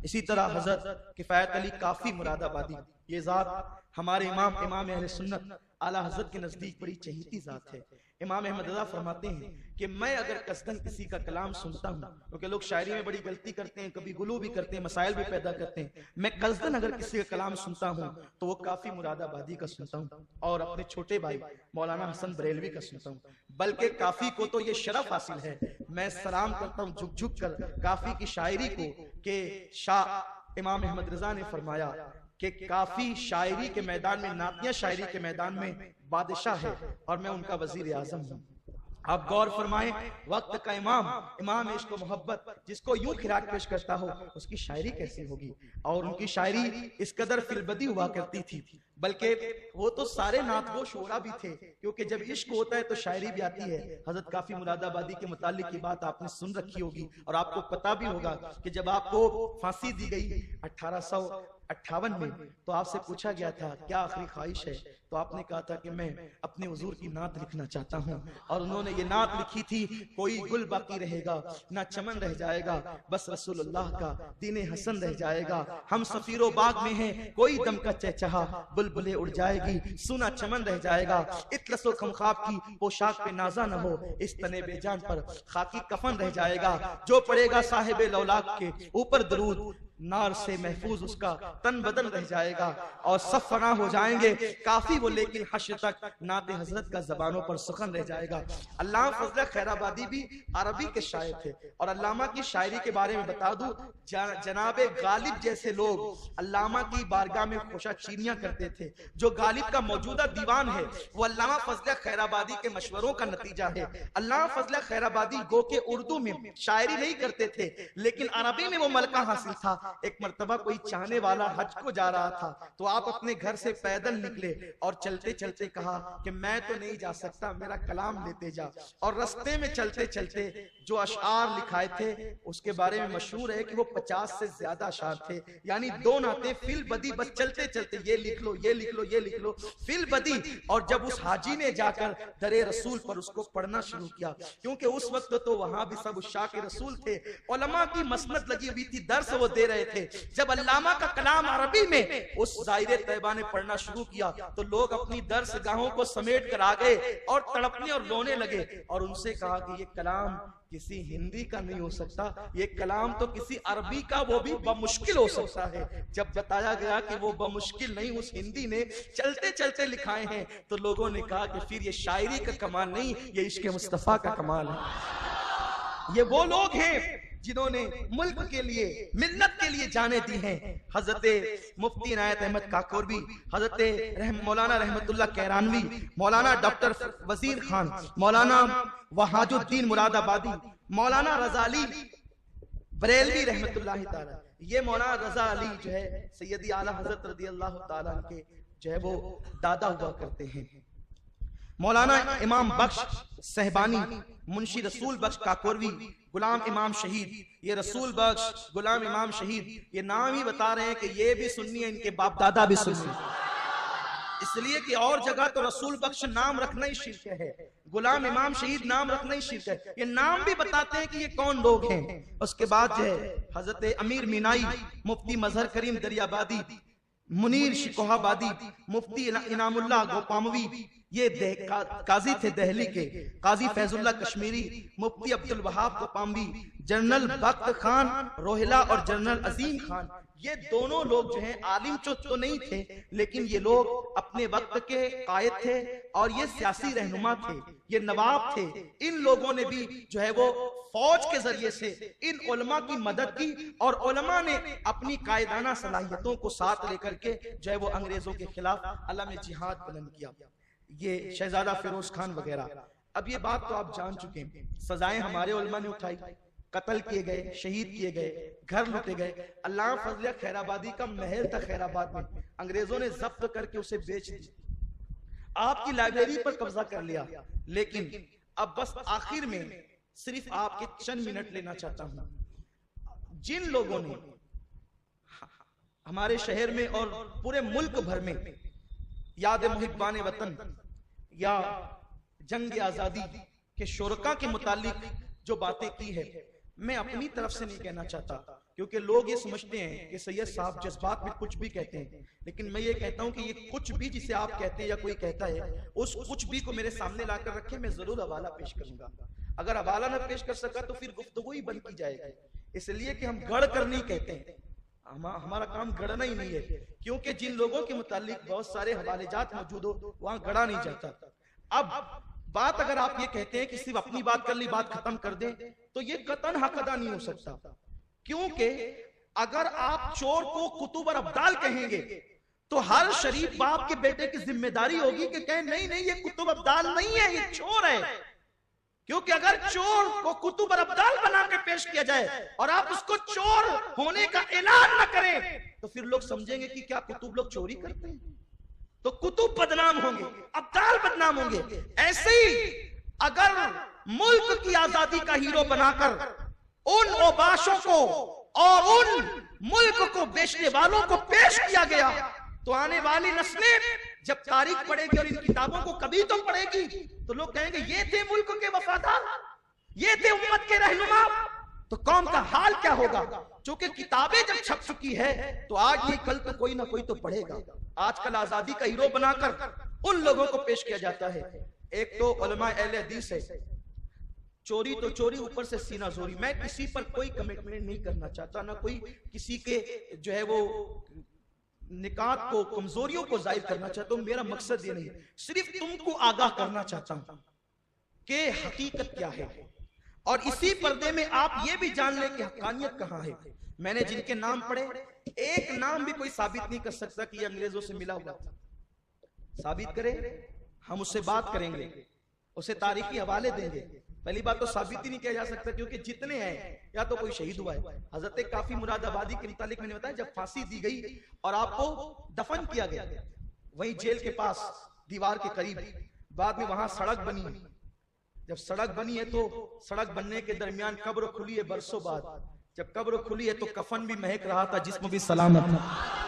اسی طرح حضرت کفایت علی کافی مراد آبادی، یہ ذات ہمارے امام اہل سنت اعلیٰ حضرت کے نزدیک بڑی چہیتی ذات ہے۔ امام احمد رضا فرماتے ہیں کہ میں اگر قصداً کسی کا کلام سنتا ہوں، کیونکہ لوگ شاعری میں بڑی غلطی کرتے ہیں، کبھی غلو بھی کرتے ہیں، مسائل بھی پیدا کرتے ہیں، میں قصداً اگر کسی کا کلام سنتا ہوں تو وہ کافی مراد آبادی کا سنتا ہوں اور اپنے چھوٹے بھائی مولانا حسن بریلوی کا سنتا ہوں۔ بلکہ کافی کو تو یہ شرف حاصل ہے، میں سلام کرتا ہوں جھک جھک کر کافی کی شاعری کو، کہ شاہ امام احمد رضا نے فرمایا کہ کافی شاعری کے میدان میں، نعتیہ شاعری کے میدان میں بادشاہ ہے اور میں ان کا وزیر اعظم ہوں۔ آپ غور فرمائیں، وقت کا امام عشق و محبت جس کو یوں خراج پیش کرتا ہو، اس کی شاعری کیسی ہوگی؟ اور ان کی شاعری اس قدر فی البدی ہوا کرتی تھی، بلکہ وہ تو سارے نعت گو شعرا بھی تھے، کیونکہ جب عشق ہوتا ہے تو شاعری بھی آتی ہے۔ حضرت کافی مراد آبادی کے متعلق کی بات آپ نے سن رکھی ہوگی اور آپ کو پتا بھی ہوگا کہ جب آپ کو پھانسی دی گئی 1858 میں، تو آپ سے پوچھا گیا تھا کیا آخری خواہش ہے، تو آپ نے کہا تھا کہ میں اپنے حضور کی نعت لکھنا چاہتا ہوں، اور انہوں نے یہ نعت لکھی تھی، کوئی گل باقی رہے گا نہ چمن رہ جائے گا، بس رسول اللہ کا دین حسن رہ جائے گا، ہم سفیر و باغ میں ہیں کوئی دم کا چہچہا، بلبلیں اڑ جائے گی سونا چمن رہ جائے گا، اطلس و خمخاب کی پوشاک پہ نازا نہ ہو، اس تنے بے جان پر خاکی کفن رہ جائے گا، جو پڑے گا صاحب لولاک کے اوپر درود، نار سے محفوظ اس کا تن بدن رہ جائے گا، اور سب فنا ہو جائیں گے کافی وہ، لیکن حشر تک نعت حضرت کا زبانوں پر سخن رہ جائے گا۔ علامہ فضل خیر آبادی بھی عربی کے شاعر تھے، اور علامہ کی شاعری کے بارے میں بتا دوں، جناب غالب جیسے لوگ علامہ کی بارگاہ میں خوشا چینیاں کرتے تھے۔ جو غالب کا موجودہ دیوان ہے وہ علامہ فضل خیر آبادی کے مشوروں کا نتیجہ ہے۔ علامہ فضل خیر آبادی گو کہ اردو میں شاعری نہیں کرتے تھے، لیکن عربی میں وہ ملکہ حاصل تھا۔ ایک مرتبہ کوئی چاہنے والا حج کو جا رہا تھا، تو آپ اپنے گھر سے پیدل نکلے اور چلتے چلتے کہا کہ میں تو نہیں جا سکتا، میرا کلام لیتے جا، اور رستے میں چلتے چلتے جو اشعار لکھائے تھے اس کے بارے میں مشہور ہے کہ وہ 50 سے زیادہ اشعار تھے، یعنی 2 نعتیں فی البدی، بس چلتے چلتے یہ لکھ لو یہ لکھ لو یہ لکھ لو فی البدی۔ اور جب اس حاجی نے جا کر در رسول پر اس کو پڑھنا شروع کیا، کیونکہ اس وقت تو وہاں بھی سب عشاق رسول تھے، علماء کی مسند لگی ہوئی تھی، درس وہ دے رہے تھے، جب علامہ کا کلام عربی میں اس زائر طیبہ نے پڑھنا شروع کیا تو لوگ اپنی درس گاہوں کو سمیٹ کر آ گئے اور تڑپنے اور رونے لگے، اور ان سے کہا کہ یہ کلام کسی ہندی کا نہیں ہو سکتا، یہ کلام تو کسی عربی کا وہ بھی بمشکل ہو سکتا ہے۔ جب بتایا گیا کہ وہ بمشکل نہیں، اس ہندی نے چلتے چلتے لکھائے ہیں، تو لوگوں نے کہا کہ پھر یہ شاعری کا کمال نہیں، یہ عشق مصطفیٰ کا کمال ہے۔ یہ وہ لوگ ہیں جنہوں نے ملک کے لیے، ملت کے لیے جانیں دی ہیں۔ حضرت مفتی عنایت احمد کاکوروی، حضرت مولانا رحمت اللہ کیرانوی، مولانا ڈاکٹر وزیر خان، مولانا وحاج الدین مراد آبادی، مولانا رضا علی بریلوی رحمت اللہ تعالی، یہ مولانا رضا علی جو ہے سیدی اعلیٰ حضرت رضی اللہ تعالیٰ عنہ کے جو ہے وہ دادا ہوا کرتے ہیں۔ مولانا امام بخش صہبانی، منشی رسول بخش کاکوروی، غلام امام شہید، یہ رسول بخش غلام امام شہید، یہ نام ہی بتا رہے ہیں کہ یہ بھی سنی ہے، ان کے باپ دادا بھی سنی ہے، اس لیے کہ اور جگہ تو رسول بخش نام رکھنا ہی شرک ہے، غلام امام شہید نام رکھنا ہی شرک ہے، یہ نام بھی بتاتے ہیں کہ یہ کون لوگ ہیں۔ اس کے بعد جو ہے حضرت امیر مینائی، مفتی مظہر کریم دریابادی، منیر شکوہ آبادی، مفتی انعام اللہ گوپاموی، یہ قاضی تھے دہلی کے، قاضی فیض اللہ کشمیری، مفتی عبدالوہاب گوپاموی، جنرل بخت خان روہلا اور جنرل عظیم خان، یہ دونوں لوگ جو ہیں عالم تو نہیں تھے، لیکن یہ لوگ اپنے وقت کے قائد تھے اور یہ سیاسی رہنما تھے، یہ نواب تھے۔ ان لوگوں نے بھی جو ہے وہ فوج کے ذریعے سے ان علماء کی مدد کی، اور علماء نے اپنی قائدانہ صلاحیتوں کو ساتھ لے کر کے جو ہے وہ انگریزوں کے خلاف علم جہاد بلند کیا۔ یہ شہزادہ فیروز خان وغیرہ۔ اب یہ بات تو آپ جان چکے ہیں، سزائیں ہمارے علماء نے اٹھائی، قتل کیے گئے، شہید کیے گئے، گھر لوٹے گئے۔ علامہ فضل خیر آبادی کا محل تھا خیر آباد میں، انگریزوں نے ضبط کر کے اسے بیچ دیا، آپ کی لائبریری پر قبضہ کر لیا۔ لیکن اب بس آخر میں صرف آپ کے چند منٹ لینا چاہتا ہوں، جن لوگوں نے ہمارے شہر میں اور پورے ملک بھر میں یاد محبان وطن یا جنگ آزادی کے شرکا کے متعلق جو باتیں کی ہے، میں اپنی طرف سے نہیں کہنا چاہتا، کیونکہ لوگ یہ سمجھتے ہیں کہ سید صاحب جذبات میں کچھ بھی کہتے ہیں، لیکن میں یہ کہتا ہوں کہ یہ کچھ بھی جسے آپ کہتے ہیں یا کوئی کہتا ہے، اس کچھ بھی کو میرے سامنے لا کر رکھے، میں ضرور حوالہ پیش کروں گا۔ اگر حوالہ نہ پیش کر سکا تو پھر گفتگو ہی بند کی جائے گی، اس لیے کہ ہم گڑھ کر نہیں کہتے ہیں، ہمارا کام گڑھنا ہی نہیں ہے، کیونکہ جن لوگوں کے متعلق بہت سارے حوالے جات موجود ہو وہاں گڑھا نہیں جاتا۔ اب بات اگر آپ یہ کہتے ہیں کہ صرف اپنی بات کر لی بات ختم کر دیں تو یہ قطعاً حق ادا نہیں ہو سکتا، کیونکہ اگر آپ چور کو کتب اور ابدال کہیں گے تو ہر شریف باپ کے بیٹے کی ذمہ داری ہوگی کہ کہیں نہیں نہیں یہ کتب ابدال نہیں ہے، یہ چور ہے، کیونکہ اگر چور کو کتب اور ابدال بنا کے پیش کیا جائے اور آپ اس کو چور ہونے کا اعلان نہ کریں تو پھر لوگ سمجھیں گے کہ کیا کتب لوگ چوری کرتے ہیں، تو کتب بدنام ہوں گے، ابدال بدنام ہوں گے۔ ایسے ہی اگر ملک کی آزادی کا ہیرو بنا کر ان اوباشوں کو اور ان ملک کو بیچنے والوں کو پیش کیا گیا تو آنے والی نسلیں جب تاریخ پڑھے گی اور ان کتابوں کو کبھی تو پڑھے گی تو لوگ کہیں گے یہ تھے ملک کے وفادار، یہ تھے امت کے رہنما، تو قوم کا حال کیا ہوگا؟ چونکہ کتابیں جب چھپ چکی ہے تو آج نہیں کل تو کوئی نہ کوئی تو پڑھے گا۔ آج کل آزادی کا ہیرو بنا کر ان لوگوں کو پیش کیا جاتا ہے، ایک تو علماء اہل حدیث ہے، چوری تو چوری اوپر سے سینہ زوری۔ میں کسی پر کوئی کمٹمنٹ نہیں کرنا چاہتا، نہ کوئی کسی کے جو ہے وہ نکات کو کمزوریوں کو ظاہر کرنا چاہتا ہوں، میرا مقصد یہ نہیں، صرف تم کو آگاہ کرنا چاہتا ہوں کہ حقیقت کیا ہے، اور اسی پردے میں آپ یہ بھی جان لیں کہ حقانیت کہاں ہے۔ میں نے جن کے نام پڑھے ایک نام بھی کوئی ثابت نہیں کر سکتا کہ یہ انگریزوں سے ملا ہوا تھا، ثابت کرے ہم اس سے بات کریں گے، اسے تاریخی حوالے دیں گے۔ پہلی بات تو ثابت ہی نہیں کیا جا سکتا کیونکہ جتنے ہیں یا تو کوئی شہید ہوا ہے۔ حضرت کافی مراد آبادی کے متعلق میں نے بتایا جب پھانسی دی گئی اور آپ کو دفن کیا گیا وہیں جیل کے پاس دیوار کے قریب، بعد میں وہاں سڑک بنی، جب سڑک بنی ہے تو سڑک بننے کے درمیان قبر کھلی ہے برسوں بعد، جب قبر کھلی ہے تو کفن بھی مہک رہا تھا، جسم بھی سلامت تھا۔